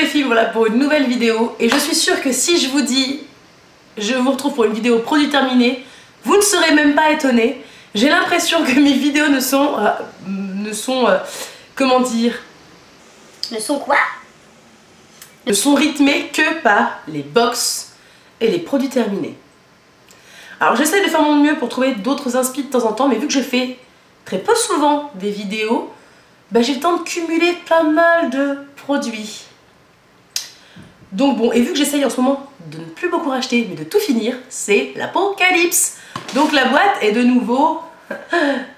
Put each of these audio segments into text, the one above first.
les filles, voilà pour une nouvelle vidéo. Et je suis sûre que si je vous dis, je vous retrouve pour une vidéo produit terminé, vous ne serez même pas étonnés. J'ai l'impression que mes vidéos comment dire? Ne sont quoi? Ne sont rythmées que par les box et les produits terminés. Alors j'essaie de faire mon mieux pour trouver d'autres inspi de temps en temps, mais vu que je fais très peu souvent des vidéos, bah, j'ai le temps de cumuler pas mal de produits. Donc bon, et vu que j'essaye en ce moment de ne plus beaucoup racheter, mais de tout finir, c'est l'apocalypse. Donc la boîte est de nouveau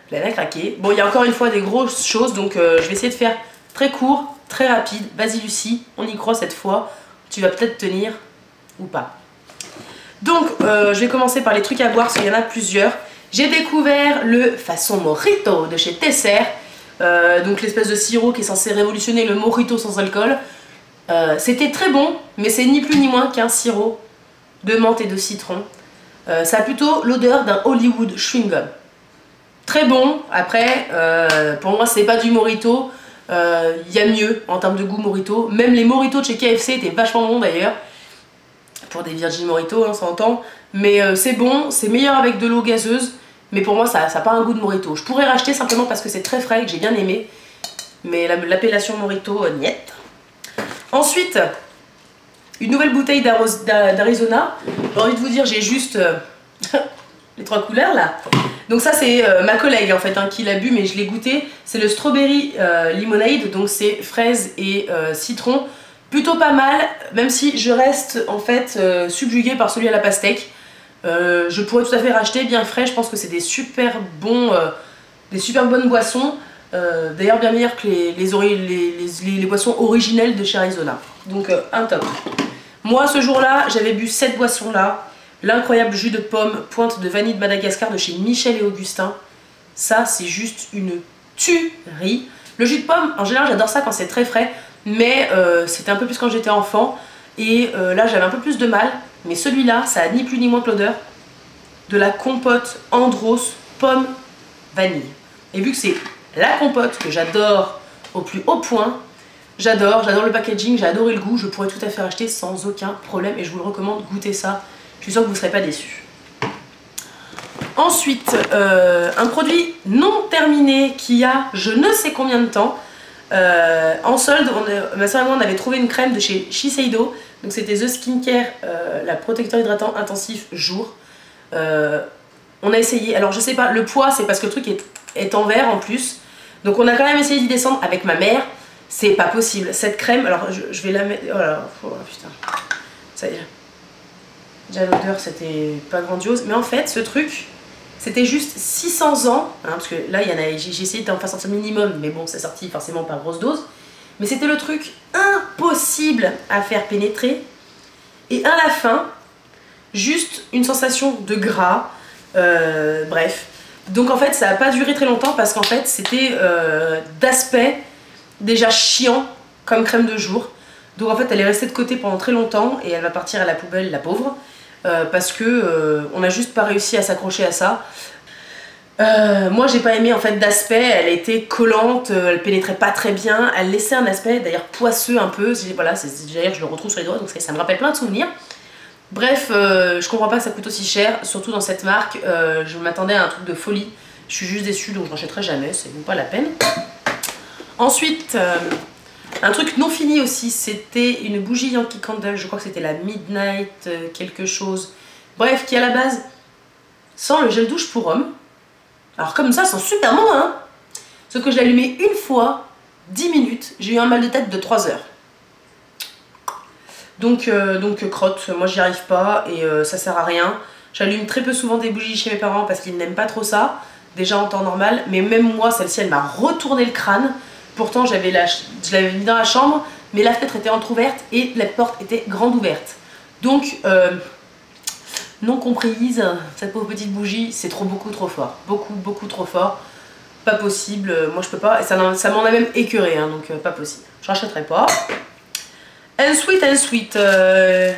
pleine à craquer. Bon, il y a encore une fois des grosses choses, donc je vais essayer de faire très court, très rapide. Vas-y Lucie, on y croit cette fois. Tu vas peut-être tenir ou pas. Donc je vais commencer par les trucs à boire, parce qu'il y en a plusieurs. J'ai découvert le façon Mojito de chez Tesser. Donc l'espèce de sirop qui est censé révolutionner le Mojito sans alcool. C'était très bon, mais c'est ni plus ni moins qu'un sirop de menthe et de citron. Ça a plutôt l'odeur d'un Hollywood chewing gum. Très bon, après, pour moi c'est pas du Mojito. Y a mieux en termes de goût Mojito. Même les Mojito de chez KFC étaient vachement bons d'ailleurs. Pour des Virgin Mojito, hein, ça entend. Mais c'est bon, c'est meilleur avec de l'eau gazeuse. Mais pour moi, ça n'a pas un goût de Mojito. Je pourrais racheter simplement parce que c'est très frais et que j'ai bien aimé. Mais l'appellation Mojito, niet. Ensuite, une nouvelle bouteille d'Arizona. J'ai envie de vous dire, j'ai juste les trois couleurs là. Donc ça, c'est ma collègue en fait hein, qui l'a bu, mais je l'ai goûté. C'est le Strawberry Lemonade, donc c'est fraise et citron. Plutôt pas mal, même si je reste en fait subjuguée par celui à la pastèque. Je pourrais tout à fait racheter, bien frais, je pense que c'est des super bonnes boissons. D'ailleurs bien meilleures que les boissons originelles de chez Arizona. Donc un top. Moi ce jour-là, j'avais bu cette boisson-là. L'incroyable jus de pomme pointe de vanille de Madagascar de chez Michel et Augustin. Ça c'est juste une tuerie. Le jus de pomme, en général j'adore ça quand c'est très frais. Mais c'était un peu plus quand j'étais enfant. Et là j'avais un peu plus de mal. Mais celui-là, ça a ni plus ni moins que l'odeur de la compote Andros pomme vanille. Et vu que c'est la compote que j'adore au plus haut point, j'adore le packaging, j'ai adoré le goût, je pourrais tout à fait acheter sans aucun problème et je vous le recommande, goûtez ça, je suis sûre que vous ne serez pas déçus. Ensuite, un produit non terminé qui a je ne sais combien de temps. En solde, ma soeur et moi on avait trouvé une crème de chez Shiseido, donc c'était The Skincare, la protecteur hydratant intensif jour. On a essayé, alors je sais pas, le poids c'est parce que le truc est en verre en plus, donc on a quand même essayé d'y descendre avec ma mère, c'est pas possible. Cette crème, alors je vais la mettre, oh là là, oh putain, ça y est, déjà l'odeur c'était pas grandiose, mais en fait ce truc, c'était juste 600 ans, hein, parce que là j'ai essayé d'en faire sortir minimum, mais bon c'est sorti forcément par grosse dose. Mais c'était le truc impossible à faire pénétrer. Et à la fin, juste une sensation de gras, bref. Donc en fait ça n'a pas duré très longtemps parce qu'en fait c'était d'aspect déjà chiant comme crème de jour. Donc en fait elle est restée de côté pendant très longtemps et elle va partir à la poubelle, la pauvre. Parce que on n'a juste pas réussi à s'accrocher à ça. Moi j'ai pas aimé en fait d'aspect, elle était collante, elle pénétrait pas très bien, elle laissait un aspect d'ailleurs poisseux un peu, voilà, d'ailleurs je le retrouve sur les doigts donc ça me rappelle plein de souvenirs. Bref, je comprends pas que ça coûte aussi cher, surtout dans cette marque, je m'attendais à un truc de folie, je suis juste déçue donc je n'achèterai jamais, c'est même pas la peine. Ensuite, un truc non fini aussi, c'était une bougie Yankee Candle, je crois que c'était la Midnight quelque chose, bref, qui à la base sent le gel douche pour homme. Alors comme ça, c'est super bon hein. Sauf que je l'ai allumé une fois, 10 minutes, j'ai eu un mal de tête de 3 heures. Donc crotte, moi j'y arrive pas et ça sert à rien. J'allume très peu souvent des bougies chez mes parents parce qu'ils n'aiment pas trop ça, déjà en temps normal, mais même moi celle-ci elle m'a retourné le crâne. Pourtant je l'avais mis dans la chambre, mais la fenêtre était entrouverte et la porte était grande ouverte. Donc non comprise, cette pauvre petite bougie, c'est beaucoup trop fort. Beaucoup trop fort. Pas possible, moi je peux pas. Et ça m'en a même écœuré, hein, donc pas possible. Je rachèterai pas. Sweet,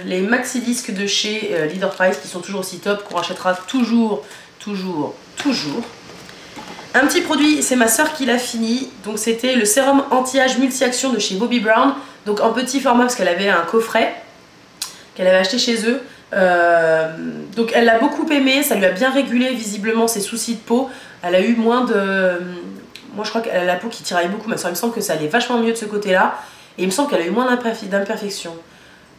les maxi disques de chez Leader Price qui sont toujours aussi top, qu'on rachètera toujours. Un petit produit, c'est ma soeur qui l'a fini. Donc c'était le sérum anti-âge multi-action de chez Bobbi Brown. donc en petit format parce qu'elle avait un coffret qu'elle avait acheté chez eux. Donc elle l'a beaucoup aimé, ça lui a bien régulé visiblement ses soucis de peau. Elle a eu moins de... Moi je crois qu'elle a la peau qui tiraille beaucoup, mais ça il me semble que ça allait vachement mieux de ce côté-là. Et il me semble qu'elle a eu moins d'imperfections.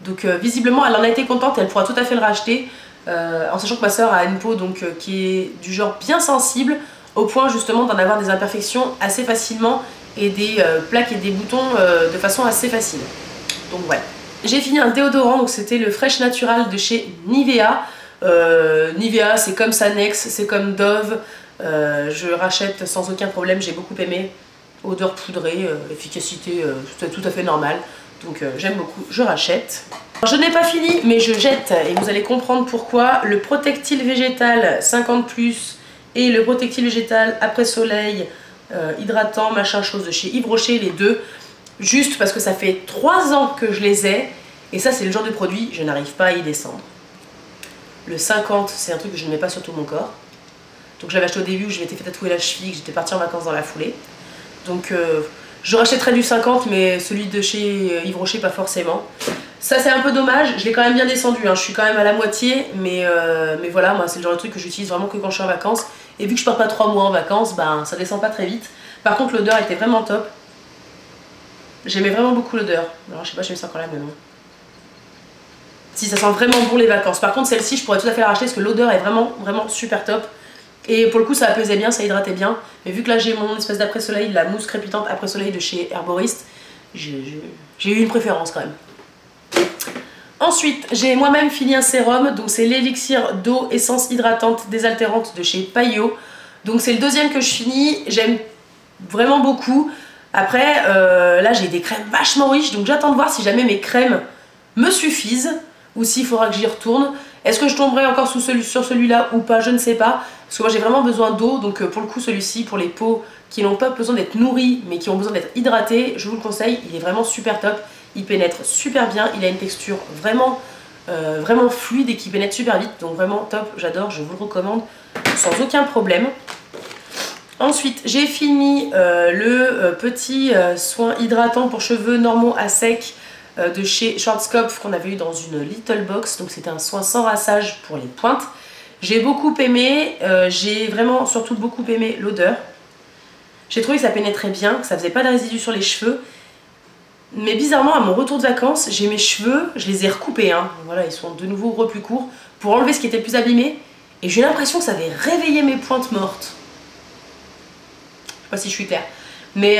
Donc visiblement elle en a été contente, elle pourra tout à fait le racheter. En sachant que ma soeur a une peau donc, qui est du genre bien sensible, au point justement d'en avoir des imperfections assez facilement et des plaques et des boutons de façon assez facile. Donc voilà. J'ai fini un déodorant, donc c'était le Fresh Natural de chez Nivea. Nivea c'est comme Sanex, c'est comme Dove. Je rachète sans aucun problème, j'ai beaucoup aimé. Odeur poudrée, efficacité tout à fait normale. Donc j'aime beaucoup, je rachète. Alors, je n'ai pas fini, mais je jette et vous allez comprendre pourquoi. Le Protectil végétal 50+, et le Protectil végétal après soleil, hydratant, machin chose de chez Yves Rocher, les deux. Juste parce que ça fait 3 ans que je les ai. Et ça c'est le genre de produit, je n'arrive pas à y descendre. Le 50, c'est un truc que je ne mets pas sur tout mon corps. Donc je l'avais acheté au début où je m'étais fait tatouer la cheville, que j'étais partie en vacances dans la foulée. Donc je rachèterais du 50, mais celui de chez Yves Rocher pas forcément. Ça c'est un peu dommage, je l'ai quand même bien descendu, hein. Je suis quand même à la moitié, mais voilà, moi c'est le genre de truc que j'utilise vraiment que quand je suis en vacances. Et vu que je pars pas 3 mois en vacances, ben ça descend pas très vite. Par contre l'odeur était vraiment top. J'aimais vraiment beaucoup l'odeur. Alors je sais pas, je mets ça quand même, mais non. Si, ça sent vraiment bon les vacances. Par contre celle-ci je pourrais tout à fait la racheter parce que l'odeur est vraiment super top. Et pour le coup ça apaisait bien, ça hydratait bien. Mais vu que là j'ai mon espèce d'après-soleil, la mousse crépitante après-soleil de chez Herborist, j'ai eu une préférence quand même. Ensuite, j'ai moi-même fini un sérum, donc c'est l'élixir d'eau essence hydratante désaltérante de chez Paillot. Donc c'est le deuxième que je finis, j'aime vraiment beaucoup. Après, là j'ai des crèmes vachement riches, donc j'attends de voir si jamais mes crèmes me suffisent ou s'il faudra que j'y retourne. Est-ce que je tomberai encore sur celui-là ou pas, je ne sais pas. Parce que moi j'ai vraiment besoin d'eau, donc pour le coup celui-ci, pour les peaux qui n'ont pas besoin d'être nourries mais qui ont besoin d'être hydratées, je vous le conseille, il est vraiment super top. Il pénètre super bien, il a une texture vraiment fluide et qui pénètre super vite, donc vraiment top, j'adore, je vous le recommande sans aucun problème. Ensuite, j'ai fini le petit soin hydratant pour cheveux normaux à sec de chez Schwarzkopf qu'on avait eu dans une little box, donc c'était un soin sans rassage pour les pointes. J'ai beaucoup aimé, j'ai vraiment surtout beaucoup aimé l'odeur. J'ai trouvé que ça pénétrait bien, que ça faisait pas de résidus sur les cheveux. Mais bizarrement, à mon retour de vacances, j'ai mes cheveux, je les ai recoupés, hein. Voilà, ils sont de nouveau plus courts pour enlever ce qui était plus abîmé. Et j'ai l'impression que ça avait réveillé mes pointes mortes. Je sais pas si je suis claire. Mais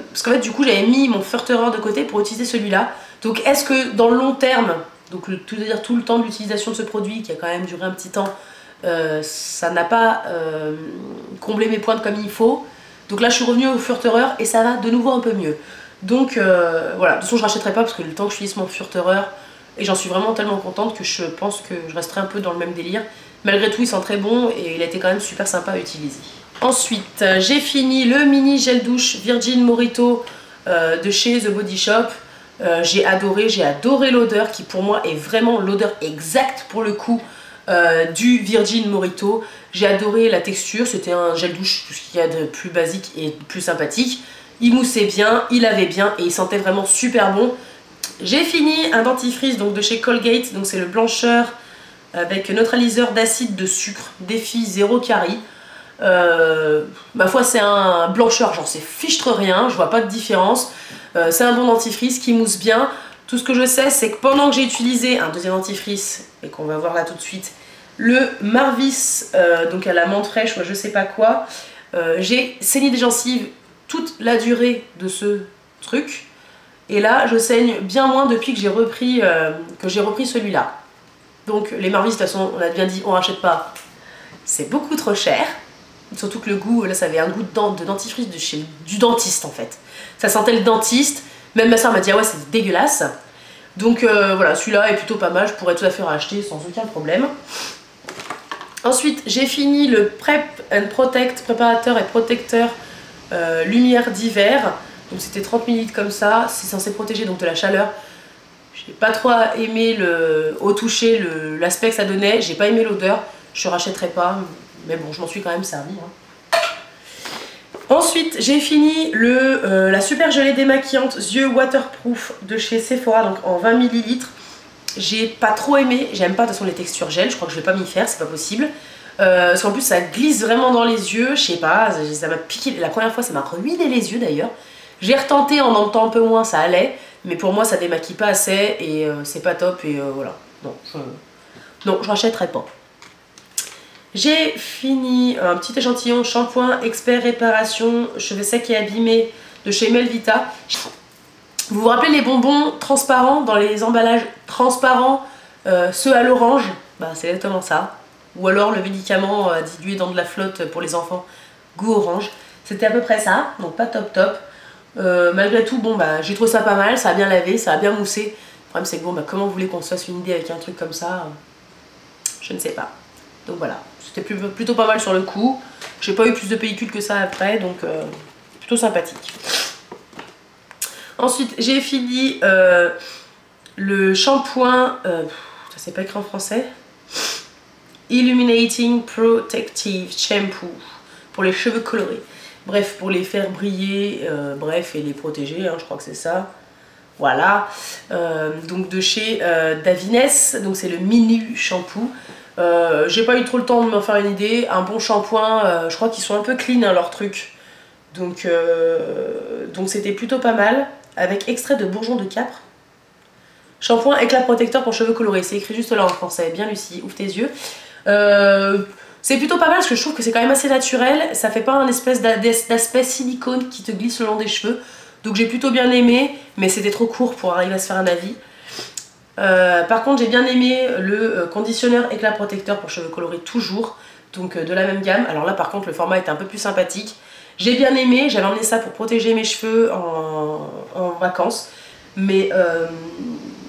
parce qu'en fait, du coup, j'avais mis mon Furterer de côté pour utiliser celui-là. Donc, est-ce que dans le long terme, donc c'est-à-dire tout le temps de l'utilisation de ce produit, qui a quand même duré un petit temps, ça n'a pas comblé mes pointes comme il faut. Donc là, je suis revenue au Furterer et ça va de nouveau un peu mieux. Donc voilà, de toute façon je rachèterai pas parce que le temps que je finisse mon Furterer, et j'en suis vraiment tellement contente que je pense que je resterai un peu dans le même délire. Malgré tout il sent très bon et il a été quand même super sympa à utiliser. Ensuite j'ai fini le mini gel douche Virgin Morito de chez The Body Shop. J'ai adoré l'odeur qui pour moi est vraiment l'odeur exacte pour le coup du Virgin Morito. J'ai adoré la texture, c'était un gel douche, tout ce qu'il y a de plus basique et de plus sympathique. Il moussait bien, il avait bien et il sentait vraiment super bon. J'ai fini un dentifrice donc de chez Colgate, donc c'est le blancheur avec neutraliseur d'acide de sucre, défi 0 carie. Ma foi c'est un blancheur, genre c'est fichtre rien, je vois pas de différence. C'est un bon dentifrice qui mousse bien. Tout ce que je sais c'est que pendant que j'ai utilisé un deuxième dentifrice, et qu'on va voir là tout de suite, le Marvis, donc à la menthe fraîche ou à je sais pas quoi, j'ai saigné des gencives toute la durée de ce truc et là je saigne bien moins depuis que j'ai repris celui-là. Donc les Marvis de toute façon on a bien dit on rachète pas, c'est beaucoup trop cher, surtout que le goût là ça avait un goût de dentifrice du dentiste en fait, ça sentait le dentiste, même ma soeur m'a dit ah ouais c'est dégueulasse. Donc voilà, celui-là est plutôt pas mal, je pourrais tout à fait racheter sans aucun problème. Ensuite j'ai fini le Prep and Protect, préparateur et protecteur lumière d'hiver, donc c'était 30 ml comme ça, c'est censé protéger donc de la chaleur. J'ai pas trop aimé au toucher l'aspect que ça donnait, j'ai pas aimé l'odeur, je rachèterai pas, mais bon je m'en suis quand même servi. Hein. Ensuite, j'ai fini la super gelée démaquillante yeux waterproof de chez Sephora, donc en 20 ml. J'ai pas trop aimé, j'aime pas de toute façon les textures gel, je crois que je vais pas m'y faire, c'est pas possible. Parce qu'en plus ça glisse vraiment dans les yeux, je sais pas, ça m'a piqué, la première fois ça m'a ruiné les yeux d'ailleurs. J'ai retenté en en temps un peu moins, ça allait, mais pour moi ça démaquille pas assez et c'est pas top et voilà. Non, je rachèterai pas. J'ai fini un petit échantillon shampoing expert réparation cheveux secs et abîmés de chez Melvita. Vous vous rappelez les bonbons transparents dans les emballages transparents, ceux à l'orange? Bah c'est exactement ça. Ou alors le médicament dilué dans de la flotte pour les enfants, goût orange. C'était à peu près ça, donc pas top top. Malgré tout, bon bah j'ai trouvé ça pas mal, ça a bien lavé, ça a bien moussé. Le problème c'est que bon bah comment vous voulez qu'on se fasse une idée avec un truc comme ça, je ne sais pas. Donc voilà, c'était plutôt pas mal sur le coup. J'ai pas eu plus de pellicule que ça après, donc plutôt sympathique. Ensuite, j'ai fini le shampoing, ça c'est pas écrit en français, Illuminating Protective Shampoo pour les cheveux colorés. Bref, pour les faire briller, bref, et les protéger, hein, je crois que c'est ça. Voilà, donc de chez Davines, donc c'est le Minu Shampoo. J'ai pas eu trop le temps de me faire une idée. Un bon shampoing, je crois qu'ils sont un peu clean hein, leurs trucs. Donc c'était plutôt pas mal. Avec extrait de bourgeon de capre. Shampoing éclat protecteur pour cheveux colorés. C'est écrit juste là en français. Bien Lucie, ouvre tes yeux. C'est plutôt pas mal parce que je trouve que c'est quand même assez naturel. Ça fait pas un espèce d'aspect silicone qui te glisse le long des cheveux. Donc j'ai plutôt bien aimé. Mais c'était trop court pour arriver à se faire un avis. Par contre j'ai bien aimé le conditionneur éclat protecteur pour cheveux colorés toujours. Donc de la même gamme. Alors là par contre le format était un peu plus sympathique. J'ai bien aimé, j'avais emmené ça pour protéger mes cheveux en vacances. Mais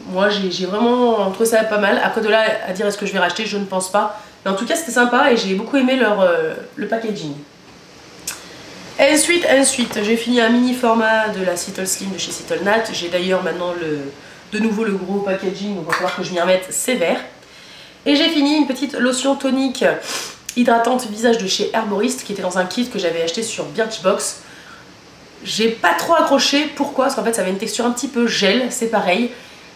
moi j'ai vraiment trouvé ça pas mal. Après de là à dire est-ce que je vais racheter, je ne pense pas. Mais en tout cas c'était sympa et j'ai beaucoup aimé le packaging. Ensuite, j'ai fini un mini format de la Ceatal Slim de chez Ceatal Nat. J'ai d'ailleurs maintenant de nouveau le gros packaging, donc il va falloir que je m'y remette sévère. Et j'ai fini une petite lotion tonique hydratante visage de chez Herborist qui était dans un kit que j'avais acheté sur Birchbox. J'ai pas trop accroché, pourquoi? Parce qu'en fait ça avait une texture un petit peu gel, c'est pareil.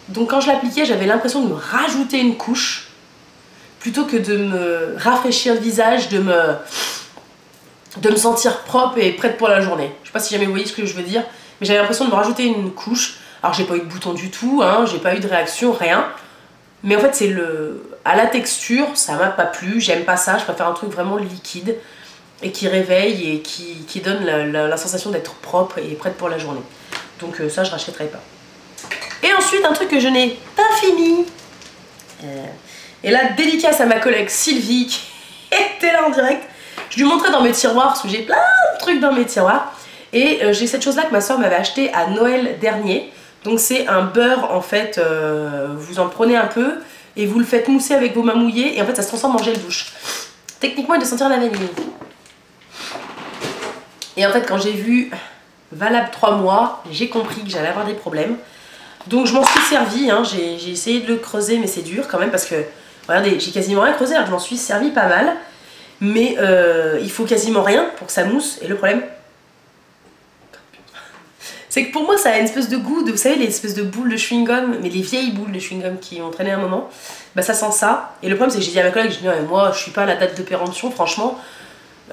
Donc quand je l'appliquais j'avais l'impression de me rajouter une couche plutôt que de me rafraîchir le visage, de me sentir propre et prête pour la journée. Je sais pas si jamais vous voyez ce que je veux dire, mais j'avais l'impression de me rajouter une couche. Alors j'ai pas eu de bouton du tout, hein, j'ai pas eu de réaction, rien. Mais en fait c'est à la texture, ça m'a pas plu, j'aime pas ça, je préfère un truc vraiment liquide et qui réveille et qui donne la sensation d'être propre et prête pour la journée. Donc ça je rachèterai pas. Et ensuite un truc que je n'ai pas fini. Et là dédicace à ma collègue Sylvie qui était là en direct. Je lui montrais dans mes tiroirs parce que j'ai plein de trucs dans mes tiroirs. Et j'ai cette chose là que ma soeur m'avait acheté à Noël dernier. Donc c'est un beurre en fait, vous en prenez un peu et vous le faites mousser avec vos mains mouillées et en fait ça se transforme en gel douche. Techniquement il doit sentir la vanille. Et en fait quand j'ai vu valable 3 mois, j'ai compris que j'allais avoir des problèmes. Donc je m'en suis servi, hein. J'ai essayé de le creuser mais c'est dur quand même parce que, regardez, j'ai quasiment rien creusé alors que je m'en suis servi pas mal. Mais il faut quasiment rien pour que ça mousse et le problème... c'est que pour moi ça a une espèce de goût de, vous savez les espèces de boules de chewing-gum, mais les vieilles boules de chewing-gum qui ont traîné un moment, bah ça sent ça. Et le problème c'est que j'ai dit à ma collègue, je dis moi je suis pas à la date de péremption, franchement,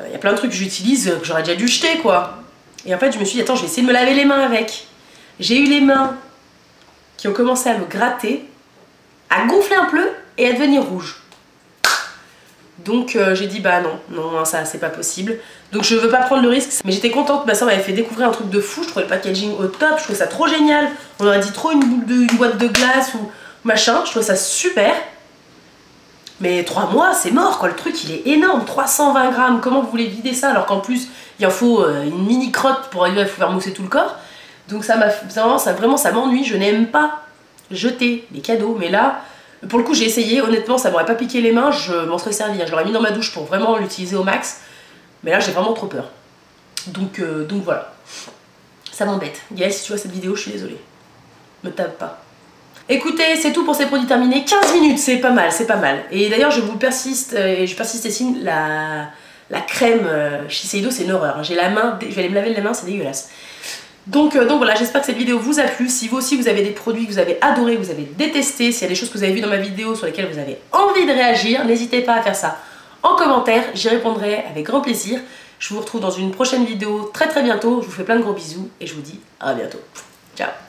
il y a plein de trucs que j'utilise que j'aurais déjà dû jeter quoi. Et en fait je me suis dit attends je vais essayer de me laver les mains avec. J'ai eu les mains qui ont commencé à me gratter, à gonfler un peu et à devenir rouges. Donc j'ai dit bah non ça c'est pas possible. Donc je veux pas prendre le risque. Mais j'étais contente, ma soeur m'avait fait découvrir un truc de fou. Je trouvais le packaging au top, je trouvais ça trop génial. On aurait dit trop une boîte de glace ou machin. Je trouvais ça super. Mais 3 mois c'est mort quoi, le truc il est énorme. 320 grammes, comment vous voulez vider ça alors qu'en plus il en faut une mini crotte pour arriver à faire mousser tout le corps. Donc ça m'a vraiment ça m'ennuie, je n'aime pas jeter les cadeaux. Mais là... pour le coup j'ai essayé, honnêtement ça m'aurait pas piqué les mains, je m'en serais servi, je l'aurais mis dans ma douche pour vraiment l'utiliser au max, mais là j'ai vraiment trop peur. Donc voilà, ça m'embête. Gaëlle si tu vois cette vidéo je suis désolée, me tape pas. Écoutez c'est tout pour ces produits terminés, 15 minutes c'est pas mal, c'est pas mal. Et d'ailleurs je persiste et signe La crème Shiseido, c'est une horreur. J'ai la main, je vais aller me laver les mains, c'est dégueulasse. Donc voilà, j'espère que cette vidéo vous a plu. Si vous aussi vous avez des produits que vous avez adorés, que vous avez détestés, s'il y a des choses que vous avez vues dans ma vidéo sur lesquelles vous avez envie de réagir, n'hésitez pas à faire ça en commentaire, j'y répondrai avec grand plaisir. Je vous retrouve dans une prochaine vidéo très bientôt. Je vous fais plein de gros bisous et je vous dis à bientôt. Ciao.